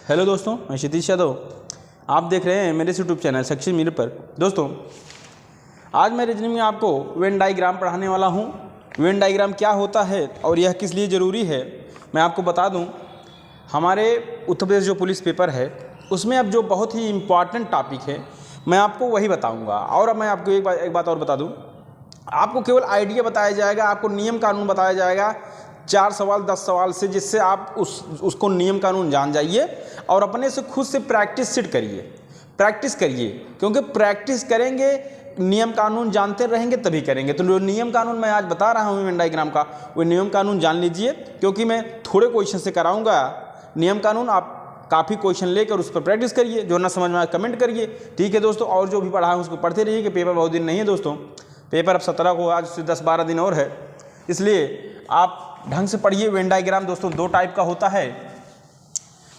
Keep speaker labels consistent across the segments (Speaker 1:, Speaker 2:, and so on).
Speaker 1: Hello दोस्तों, मैं क्षितिज यादव। आप देख रहे हैं मेरे यूट्यूब चैनल सक्सेस मिरर पर। दोस्तों, आज मैं रीजनिंग में आपको वेन डायग्राम पढ़ाने वाला हूं। वेन डायग्राम क्या होता है और यह किस लिए ज़रूरी है, मैं आपको बता दूं। हमारे उत्तर प्रदेश जो पुलिस पेपर है उसमें अब जो बहुत ही इम्पॉर्टेंट टॉपिक है मैं आपको वही बताऊँगा। और अब मैं आपको एक बात और बता दूँ, आपको केवल आइडिया बताया जाएगा, आपको नियम कानून बताया जाएगा 4 सवाल 10 सवाल से, जिससे आप उसको नियम कानून जान जाइए और अपने से खुद से प्रैक्टिस करिए, क्योंकि प्रैक्टिस करेंगे, नियम कानून जानते रहेंगे तभी करेंगे। तो जो नियम कानून मैं आज बता रहा हूँ वेन डायग्राम का, वो नियम कानून जान लीजिए, क्योंकि मैं थोड़े क्वेश्चन से कराऊंगा नियम कानून। आप काफ़ी क्वेश्चन लेकर उस पर प्रैक्टिस करिए, जो ना समझ में आए कमेंट करिए, ठीक है दोस्तों। और जो भी पढ़ा है उसको पढ़ते रहिए कि पेपर बहुत दिन नहीं है दोस्तों, पेपर अब 17 को, आज से 10-12 दिन और है, इसलिए आप ढंग से पढ़िए। वेन डायग्राम दोस्तों 2 टाइप का होता है।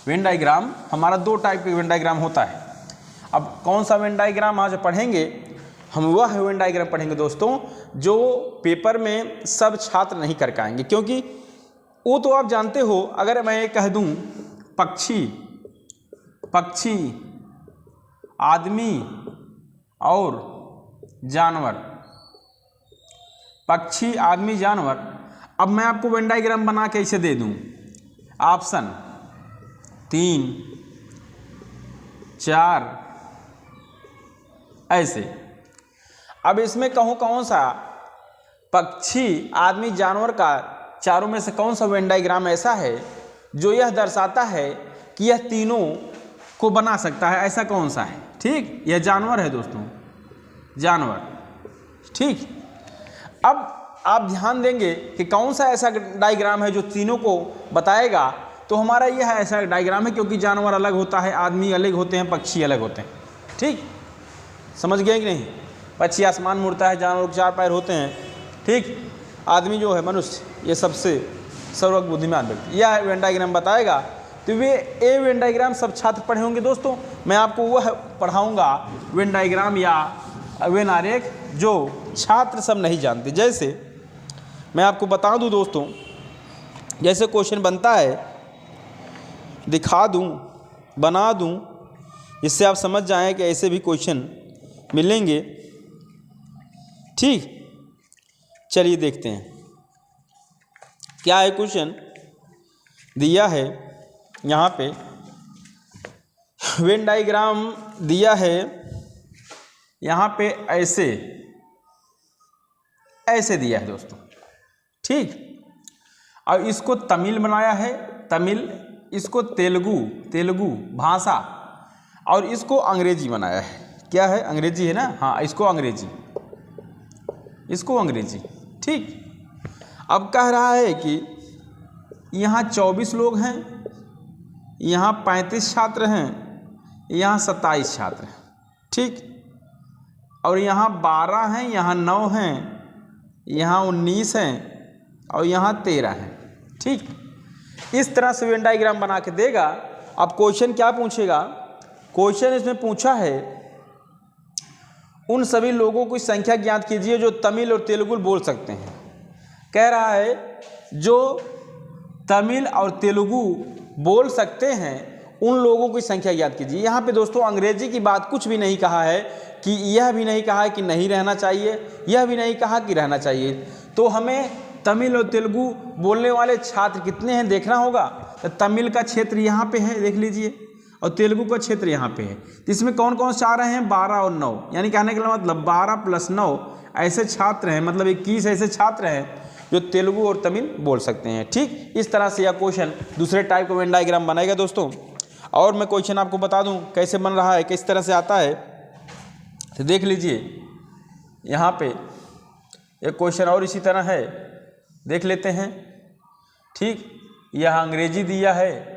Speaker 1: वेन डायग्राम हमारा 2 टाइप का वेन डायग्राम होता है। अब कौन सा वेन डायग्राम आज पढ़ेंगे हम, वह वेन डायग्राम पढ़ेंगे दोस्तों जो पेपर में सब छात्र नहीं कर पाएंगे, क्योंकि वो तो आप जानते हो। अगर मैं ये कह दूं पक्षी, आदमी और जानवर, पक्षी, आदमी, जानवर, अब मैं आपको वेन डायग्राम बना के इसे दे दूं, ऑप्शन 3, 4 ऐसे। अब इसमें कहूँ कौन सा पक्षी, आदमी, जानवर का चारों में से कौन सा वेन डायग्राम ऐसा है जो यह दर्शाता है कि यह तीनों को बना सकता है, ऐसा कौन सा है? ठीक, यह जानवर है दोस्तों, जानवर। ठीक, अब आप ध्यान देंगे कि कौन सा ऐसा डायग्राम है जो तीनों को बताएगा। तो हमारा यह ऐसा डायग्राम है, क्योंकि जानवर अलग होता है, आदमी अलग होते हैं, पक्षी अलग होते हैं। ठीक, समझ गए कि नहीं? पक्षी आसमान में उड़ता है, जानवर 4 पैर होते हैं। ठीक, आदमी जो है मनुष्य, ये सबसे सर्वज्ञ बुद्धिमान व्यक्ति, यह वेन डायग्राम बताएगा। तो ये वेन डायग्राम सब छात्र पढ़े होंगे दोस्तों। मैं आपको वह पढ़ाऊँगा वेन डायग्राम या वेन आरेख जो छात्र सब नहीं जानते। जैसे मैं आपको बता दूं दोस्तों, जैसे क्वेश्चन बनता है, दिखा दूं, बना दूं, जिससे आप समझ जाएं कि ऐसे भी क्वेश्चन मिलेंगे। ठीक, चलिए देखते हैं क्या है। क्वेश्चन दिया है यहाँ पे, वेन डायग्राम दिया है यहाँ पे, ऐसे दिया है दोस्तों। ठीक, और इसको तमिल बनाया है, तमिल, इसको तेलुगु भाषा, और इसको अंग्रेजी बनाया है। क्या है? अंग्रेजी है ना, हाँ, इसको अंग्रेजी। ठीक, अब कह रहा है कि यहाँ 24 लोग हैं, यहाँ 35 छात्र हैं, यहाँ 27 छात्र हैं। ठीक, और यहाँ 12 हैं, यहाँ 9 हैं, यहाँ 19 हैं और यहाँ 13 हैं। ठीक, इस तरह से वेन डायग्राम बना के देगा। अब क्वेश्चन क्या पूछेगा? क्वेश्चन इसमें पूछा है, उन सभी लोगों की संख्या ज्ञात कीजिए जो तमिल और तेलुगु बोल सकते हैं। कह रहा है जो तमिल और तेलुगु बोल सकते हैं उन लोगों की संख्या ज्ञात कीजिए। यहाँ पे दोस्तों अंग्रेजी की बात कुछ भी नहीं कहा है, कि यह भी नहीं कहा है कि नहीं रहना चाहिए, यह भी नहीं कहा कि रहना चाहिए। तो हमें तमिल और तेलुगु बोलने वाले छात्र कितने हैं देखना होगा। तो तमिल का क्षेत्र यहाँ पे है, देख लीजिए, और तेलुगु का क्षेत्र यहाँ पे है। तो इसमें कौन कौन से आ रहे हैं? 12 और 9, यानी कहने का मतलब 12 + 9 ऐसे छात्र हैं, मतलब 21 ऐसे छात्र हैं जो तेलुगु और तमिल बोल सकते हैं। ठीक, इस तरह से यह क्वेश्चन दूसरे टाइप का वेन डायग्राम बनाएगा दोस्तों। और मैं क्वेश्चन आपको बता दूं कैसे बन रहा है, किस तरह से आता है, तो देख लीजिए। यहाँ पे एक क्वेश्चन और इसी तरह है, देख लेते हैं। ठीक, यह अंग्रेजी दिया है,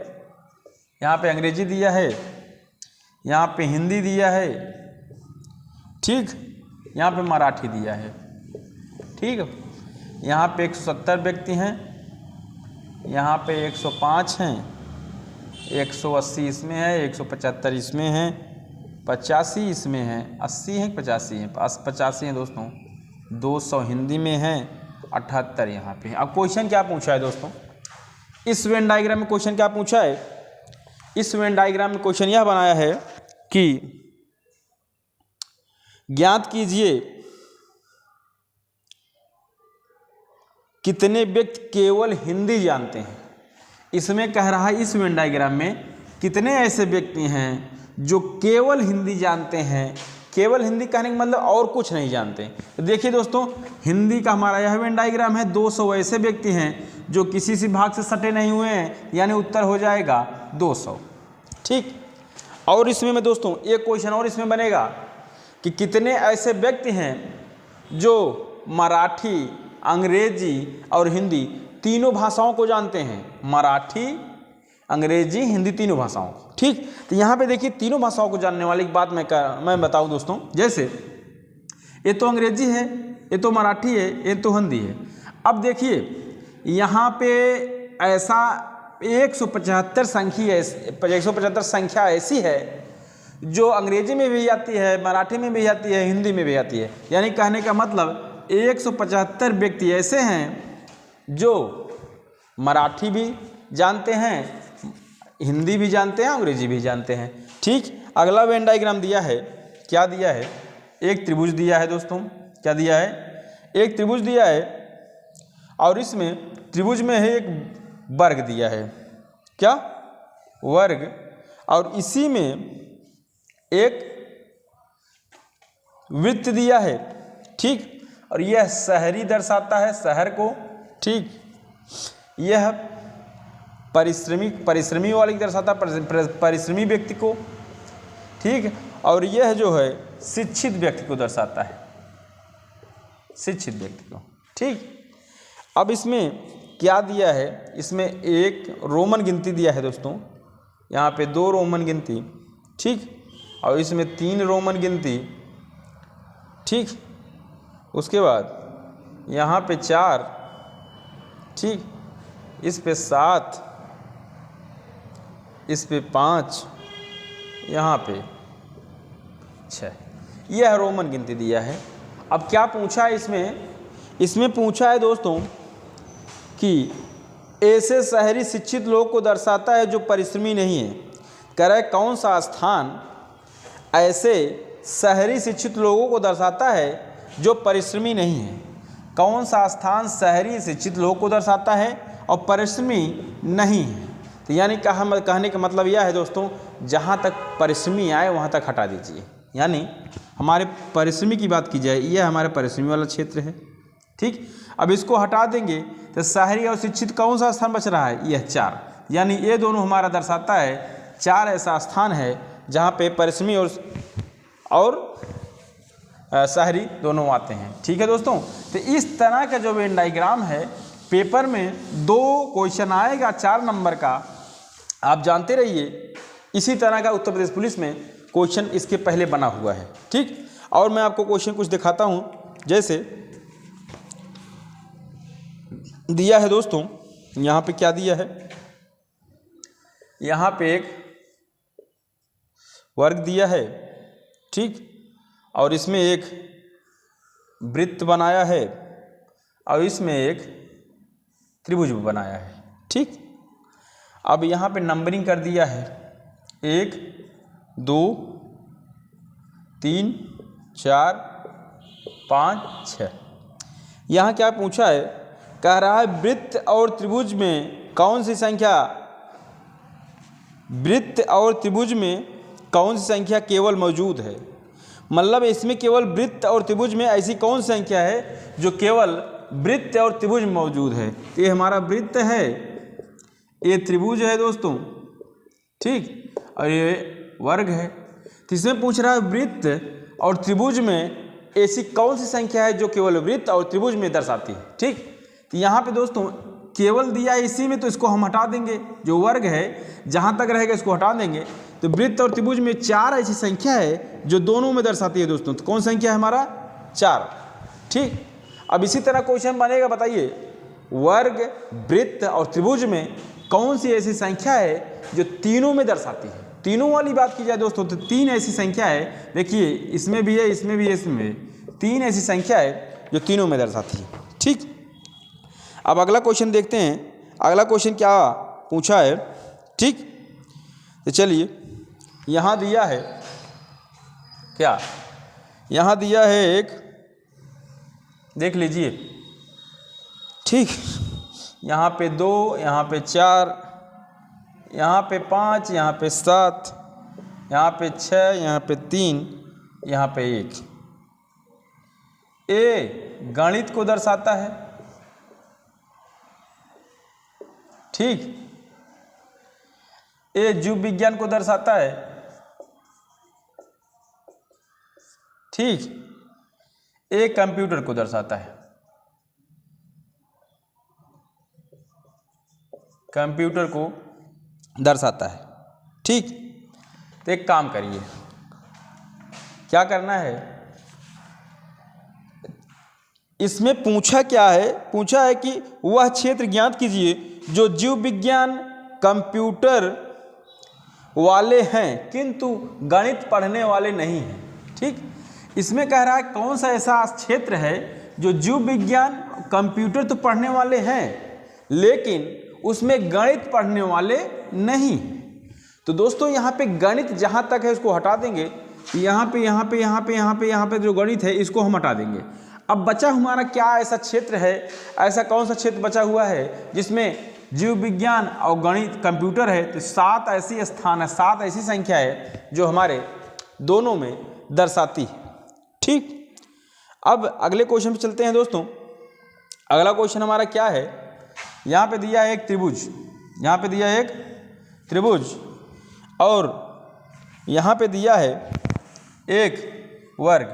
Speaker 1: यहाँ पे अंग्रेजी दिया है, यहाँ पे हिंदी दिया है। ठीक, यहाँ पे मराठी दिया है। ठीक, यहाँ पे 170 व्यक्ति हैं, यहाँ पे 105 हैं, 180 इसमें है, 175 इसमें है, 85 इसमें है, 80 है, 85 है, 85 हैं दोस्तों, 200 हिंदी में है, 78 यहाँ पे। अब क्वेश्चन क्या पूछा है दोस्तों, इस वेन डायग्राम में क्वेश्चन क्या पूछा है, इस वेन डायग्राम में क्वेश्चन यह बनाया है कि ज्ञात कीजिए कितने व्यक्ति केवल हिंदी जानते हैं। इसमें कह रहा है इस वेन डायग्राम में कितने ऐसे व्यक्ति हैं जो केवल हिंदी जानते हैं। केवल हिंदी कहने का मतलब और कुछ नहीं जानते। तो देखिए दोस्तों, हिंदी का हमारा यह वेन डायग्राम है। 200 ऐसे व्यक्ति हैं जो किसी से भाग से सटे नहीं हुए हैं, यानी उत्तर हो जाएगा 200। ठीक। और इसमें में दोस्तों एक क्वेश्चन और इसमें बनेगा कि कितने ऐसे व्यक्ति हैं जो मराठी, अंग्रेजी और हिंदी तीनों भाषाओं को जानते हैं। मराठी, अंग्रेजी, हिंदी तीनों भाषाओं को। ठीक। तो यहाँ पे देखिए तीनों भाषाओं को जानने वाली एक बात मैं बताऊँ दोस्तों। जैसे ये तो अंग्रेजी है, ये तो मराठी है, ये तो हिंदी है। अब देखिए यहाँ पे ऐसा 175 संख्या ऐसी है जो अंग्रेजी में भी आती है, मराठी में भी आती है, हिंदी में भी आती है। यानी कहने का मतलब 175 व्यक्ति ऐसे हैं जो मराठी भी जानते हैं, हिंदी भी जानते हैं, अंग्रेजी भी जानते हैं। ठीक। अगला वेन डायग्राम दिया है, क्या दिया है? एक त्रिभुज दिया है दोस्तों। क्या दिया है? एक त्रिभुज दिया है और इसमें त्रिभुज में है एक वर्ग दिया है। क्या? वर्ग। और इसी में एक वृत्त दिया है। ठीक। और यह शहरी दर्शाता है, शहर को। ठीक। यह परिश्रमी वाली दर्शाता है, परिश्रमी व्यक्ति को। ठीक। और यह जो है शिक्षित व्यक्ति को दर्शाता है, शिक्षित व्यक्ति को। ठीक। अब इसमें क्या दिया है? इसमें एक रोमन गिनती दिया है दोस्तों। यहाँ पे 2 रोमन गिनती। ठीक। और इसमें 3 रोमन गिनती। ठीक। उसके बाद यहाँ पे 4। ठीक। इस पे 7, इस पे 5, यहाँ पे 6। यह रोमन गिनती दिया है। अब क्या पूछा है इसमें पूछा है दोस्तों कि ऐसे शहरी शिक्षित लोग को दर्शाता है जो परिश्रमी नहीं है। कह रहा है कौन सा स्थान ऐसे शहरी शिक्षित लोगों को दर्शाता है जो परिश्रमी नहीं है। कौन सा स्थान शहरी शिक्षित लोगों को दर्शाता है और परिश्रमी नहीं है। तो यानी कहने का मतलब यह है दोस्तों, जहाँ तक परिश्रमी आए वहाँ तक हटा दीजिए। यानी हमारे परिश्रमी की बात की जाए, यह हमारे परिश्रमी वाला क्षेत्र है। ठीक। अब इसको हटा देंगे तो शहरी और शिक्षित कौन सा स्थान बच रहा है? यह 4। यानी ये दोनों हमारा दर्शाता है 4 ऐसा स्थान है जहाँ पे परिश्रमी और शहरी दोनों आते हैं। ठीक है दोस्तों। तो इस तरह का जो वेन डायग्राम है, पेपर में 2 क्वेश्चन आएगा 4 नंबर का, आप जानते रहिए। इसी तरह का उत्तर प्रदेश पुलिस में क्वेश्चन इसके पहले बना हुआ है। ठीक। और मैं आपको क्वेश्चन कुछ दिखाता हूँ। जैसे दिया है दोस्तों, यहाँ पे क्या दिया है? यहाँ पे एक वर्ग दिया है। ठीक। और इसमें एक वृत्त बनाया है और इसमें एक त्रिभुज बनाया है। ठीक। अब यहाँ पे नंबरिंग कर दिया है 1, 2, 3, 4, 5, 6। यहाँ क्या पूछा है? कह रहा है वृत्त और त्रिभुज में कौन सी संख्या केवल मौजूद है। मतलब इसमें केवल वृत्त और त्रिभुज में ऐसी कौन सी संख्या है जो केवल वृत्त और त्रिभुज में मौजूद है। तो ये हमारा वृत्त है, ये त्रिभुज है दोस्तों। ठीक। और ये वर्ग है। तो इसमें पूछ रहा है वृत्त और त्रिभुज में ऐसी कौन सी संख्या है जो केवल वृत्त और त्रिभुज में दर्शाती है। ठीक। तो यहाँ पे दोस्तों केवल दिया है इसी में, तो इसको हम हटा देंगे। जो वर्ग है जहाँ तक रहेगा इसको हटा देंगे। तो वृत्त और त्रिभुज में 4 ऐसी संख्या है जो दोनों में दर्शाती है दोस्तों। तो कौन संख्या है हमारा? 4। ठीक। अब इसी तरह क्वेश्चन बनेगा, बताइए वर्ग, वृत्त और त्रिभुज में कौन सी ऐसी संख्या है जो तीनों में दर्शाती है। तीनों वाली बात की जाए दोस्तों तो 3 ऐसी संख्या है। देखिए इसमें भी है, इसमें भी है, इसमें भी है। 3 ऐसी संख्या है जो तीनों में दर्शाती है। ठीक। अब अगला क्वेश्चन देखते हैं। अगला क्वेश्चन क्या पूछा है। ठीक। तो चलिए यहाँ दिया है क्या, यहाँ दिया है एक, देख लीजिए, ठीक, यहाँ पे 2, यहाँ पे 4, यहाँ पे 5, यहाँ पे 7, यहाँ पे 6, यहाँ पे 3, यहाँ पे 1। ए गणित को दर्शाता है, ठीक, ए जीव विज्ञान को दर्शाता है, ठीक, ए कंप्यूटर को दर्शाता है, कंप्यूटर को दर्शाता है, ठीक। तो एक काम करिए, क्या करना है, इसमें पूछा क्या है, पूछा है कि वह क्षेत्र ज्ञात कीजिए जो जीव विज्ञान कंप्यूटर वाले हैं किंतु गणित पढ़ने वाले नहीं हैं, ठीक। इसमें कह रहा है कौन सा ऐसा क्षेत्र है जो जीव विज्ञान कंप्यूटर तो पढ़ने वाले हैं लेकिन उसमें गणित पढ़ने वाले नहीं। तो दोस्तों यहाँ पे गणित जहाँ तक है उसको हटा देंगे, यहाँ पे जो गणित है इसको हम हटा देंगे। अब बचा हमारा क्या ऐसा क्षेत्र है, ऐसा कौन सा क्षेत्र बचा हुआ है जिसमें जीव विज्ञान और गणित कंप्यूटर है। तो 7 ऐसी स्थान है, 7 ऐसी संख्या है जो हमारे दोनों में दर्शाती है, ठीक। अब अगले क्वेश्चन पे चलते हैं दोस्तों। अगला क्वेश्चन हमारा क्या है, यहाँ पे दिया है एक त्रिभुज, यहाँ पे दिया है एक त्रिभुज और यहाँ पे दिया है एक वर्ग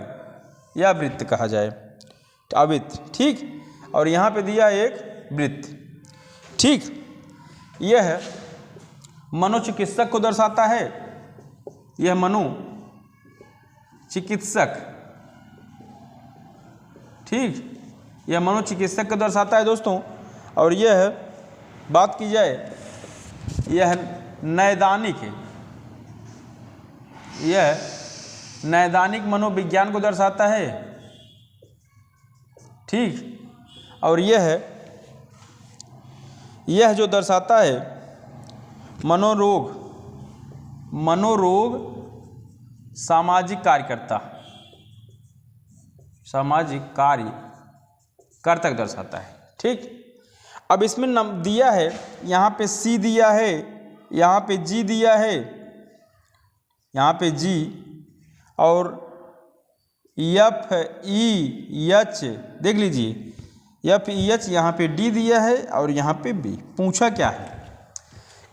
Speaker 1: या वृत्त कहा जाए, आवृत्त, ठीक, और यहाँ पे दिया है एक वृत्त, ठीक। यह मनोचिकित्सक को दर्शाता है, यह मनोचिकित्सक, ठीक, यह मनोचिकित्सक को दर्शाता है दोस्तों। और यह बात की जाए, यह नैदानिक है, यह नैदानिक मनोविज्ञान को दर्शाता है, ठीक। और यह जो दर्शाता है मनोरोग सामाजिक कार्यकर्ता, सामाजिक कार्यकर्ता को दर्शाता है, ठीक। अब इसमें दिया है, यहाँ पे C दिया है, यहाँ पे G दिया है, यहाँ पे G और FEH देख लीजिए, FEH, यहाँ पे D दिया है और यहाँ पे B। पूछा क्या है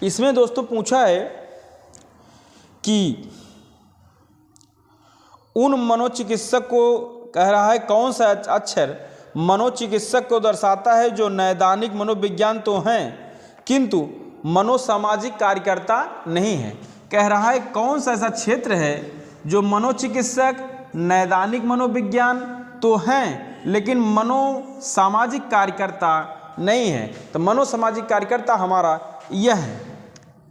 Speaker 1: इसमें दोस्तों, पूछा है कि उन मनोचिकित्सक को कह रहा है कौन सा अक्षर मनोचिकित्सक को दर्शाता है जो नैदानिक मनोविज्ञान तो हैं किंतु मनोसामाजिक कार्यकर्ता नहीं है। कह रहा है कौन सा ऐसा क्षेत्र है जो मनोचिकित्सक नैदानिक मनोविज्ञान तो हैं लेकिन मनोसामाजिक कार्यकर्ता नहीं है। तो मनोसामाजिक कार्यकर्ता हमारा यह है,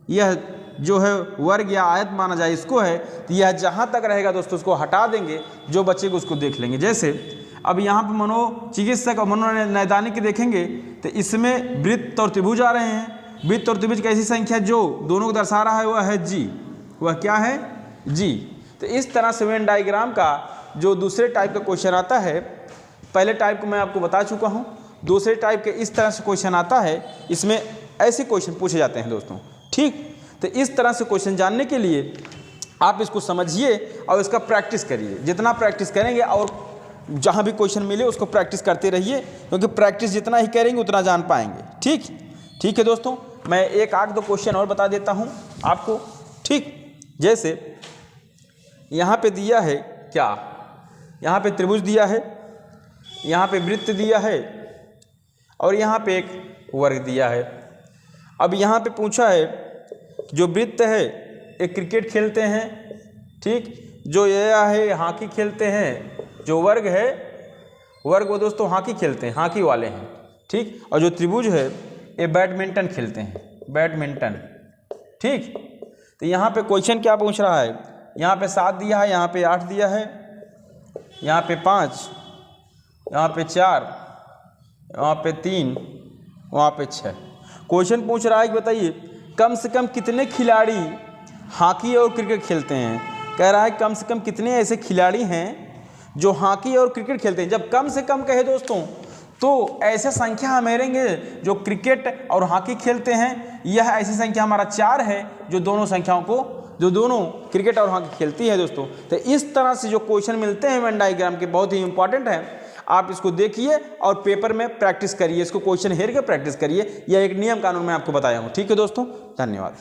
Speaker 1: यह जो है वर्ग या आयत माना जाए इसको है। तो यह जहाँ तक रहेगा दोस्तों उसको हटा देंगे, जो बचेगा उसको देख लेंगे। जैसे अब यहाँ पर मनोचिकित्सक और मनोनैदानिक देखेंगे तो इसमें वृत्त और त्रिभुज आ रहे हैं। वृत्त और त्रिभुज की ऐसी संख्या जो दोनों को दर्शा रहा है वह है जी, वह क्या है जी। तो इस तरह से वेन डायग्राम का जो दूसरे टाइप का क्वेश्चन आता है, पहले टाइप को मैं आपको बता चुका हूँ, दूसरे टाइप के इस तरह से क्वेश्चन आता है, इसमें ऐसे क्वेश्चन पूछे जाते हैं दोस्तों, ठीक। तो इस तरह से क्वेश्चन जानने के लिए आप इसको समझिए और इसका प्रैक्टिस करिए। जितना प्रैक्टिस करेंगे और जहाँ भी क्वेश्चन मिले उसको प्रैक्टिस करते रहिए, क्योंकि प्रैक्टिस जितना ही करेंगे उतना जान पाएंगे, ठीक है दोस्तों। मैं एक आध दो क्वेश्चन और बता देता हूँ आपको, ठीक। जैसे यहाँ पे दिया है क्या, यहाँ पे त्रिभुज दिया है, यहाँ पे वृत्त दिया है और यहाँ पे एक वर्ग दिया है। अब यहाँ पे पूछा है जो वृत्त है एक क्रिकेट खेलते हैं, ठीक, जो यह है हॉकी खेलते हैं, जो वर्ग है वर्ग वो दोस्तों हॉकी खेलते हैं, हॉकी वाले हैं, ठीक। और जो त्रिभुज है ये बैडमिंटन खेलते हैं, बैडमिंटन, ठीक। तो यहाँ पे क्वेश्चन क्या पूछ रहा है, यहाँ पे 7 दिया है, यहाँ पे 8 दिया है, यहाँ पे 5, यहाँ पे 4, यहाँ पे 3, वहाँ पे 6। क्वेश्चन पूछ रहा है कि बताइए कम से कम कितने खिलाड़ी हॉकी और क्रिकेट खेलते हैं। कह रहा है कम से कम कितने ऐसे खिलाड़ी हैं जो हॉकी और क्रिकेट खेलते हैं। जब कम से कम कहे दोस्तों तो ऐसे संख्या हम लेंगे जो क्रिकेट और हॉकी खेलते हैं। यह ऐसी संख्या हमारा 4 है जो दोनों क्रिकेट और हॉकी खेलती है दोस्तों। तो इस तरह से जो क्वेश्चन मिलते हैं वेन डायग्राम के, बहुत ही इंपॉर्टेंट है। आप इसको देखिए और पेपर में प्रैक्टिस करिए, इसको क्वेश्चन हेर के प्रैक्टिस करिए। यह एक नियम कानून मैं आपको बताया हूँ। ठीक है दोस्तों, धन्यवाद।